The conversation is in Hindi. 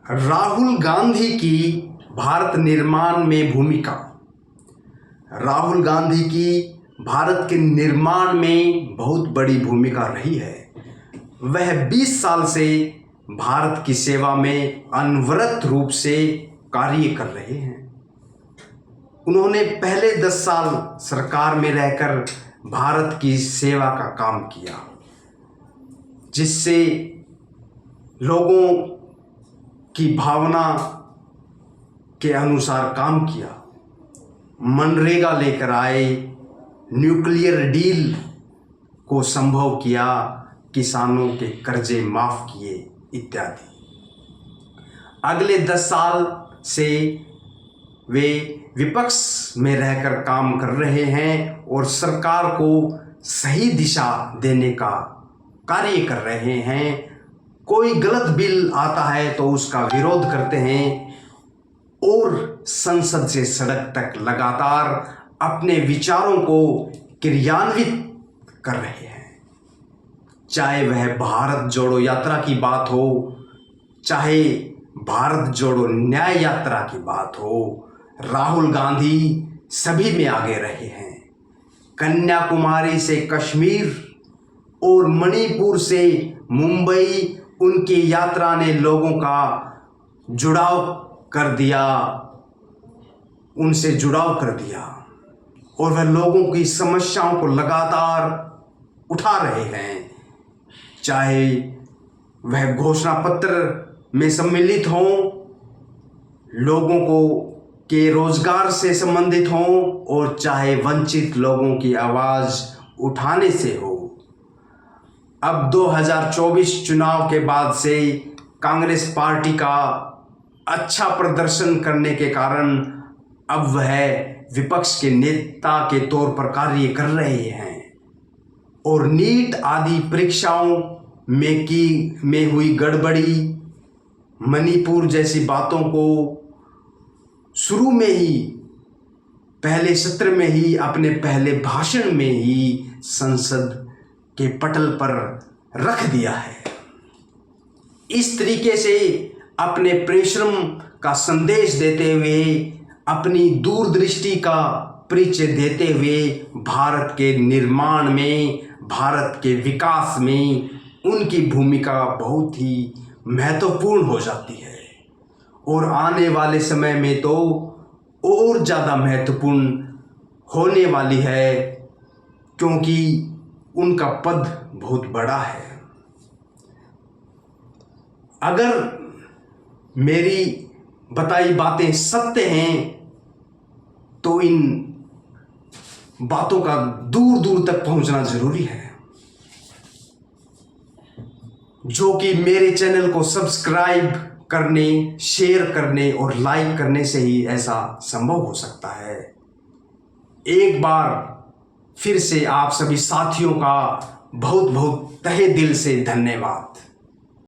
राहुल गांधी की भारत निर्माण में भूमिका। राहुल गांधी की भारत के निर्माण में बहुत बड़ी भूमिका रही है। वह 20 साल से भारत की सेवा में अनवरत रूप से कार्य कर रहे हैं। उन्होंने पहले 10 साल सरकार में रहकर भारत की सेवा का काम किया, जिससे लोगों की भावना के अनुसार काम किया। मनरेगा लेकर आए, न्यूक्लियर डील को संभव किया, किसानों के कर्जे माफ किए इत्यादि। अगले 10 साल से वे विपक्ष में रहकर काम कर रहे हैं और सरकार को सही दिशा देने का कार्य कर रहे हैं। कोई गलत बिल आता है तो उसका विरोध करते हैं और संसद से सड़क तक लगातार अपने विचारों को क्रियान्वित कर रहे हैं। चाहे वह भारत जोड़ो यात्रा की बात हो, चाहे भारत जोड़ो न्याय यात्रा की बात हो, राहुल गांधी सभी में आगे रहे हैं। कन्याकुमारी से कश्मीर और मणिपुर से मुंबई, उनकी यात्रा ने लोगों का जुड़ाव कर दिया, उनसे जुड़ाव कर दिया और वह लोगों की समस्याओं को लगातार उठा रहे हैं। चाहे वह घोषणा पत्र में सम्मिलित हों, लोगों को के रोजगार से संबंधित हों और चाहे वंचित लोगों की आवाज़ उठाने से हो। अब 2024 चुनाव के बाद से कांग्रेस पार्टी का अच्छा प्रदर्शन करने के कारण अब वह विपक्ष के नेता के तौर पर कार्य कर रहे हैं और नीट आदि परीक्षाओं में हुई गड़बड़ी, मणिपुर जैसी बातों को शुरू में ही, पहले सत्र में ही, अपने पहले भाषण में ही संसद के पटल पर रख दिया है। इस तरीके से अपने परिश्रम का संदेश देते हुए, अपनी दूरदृष्टि का परिचय देते हुए भारत के निर्माण में, भारत के विकास में उनकी भूमिका बहुत ही महत्वपूर्ण हो जाती है और आने वाले समय में तो और ज़्यादा महत्वपूर्ण होने वाली है, क्योंकि उनका पद बहुत बड़ा है। अगर मेरी बताई बातें सत्य हैं तो इन बातों का दूर दूर तक पहुंचना जरूरी है, जो कि मेरे चैनल को सब्सक्राइब करने, शेयर करने और लाइक करने से ही ऐसा संभव हो सकता है। एक बार फिर से आप सभी साथियों का बहुत बहुत तहे दिल से धन्यवाद।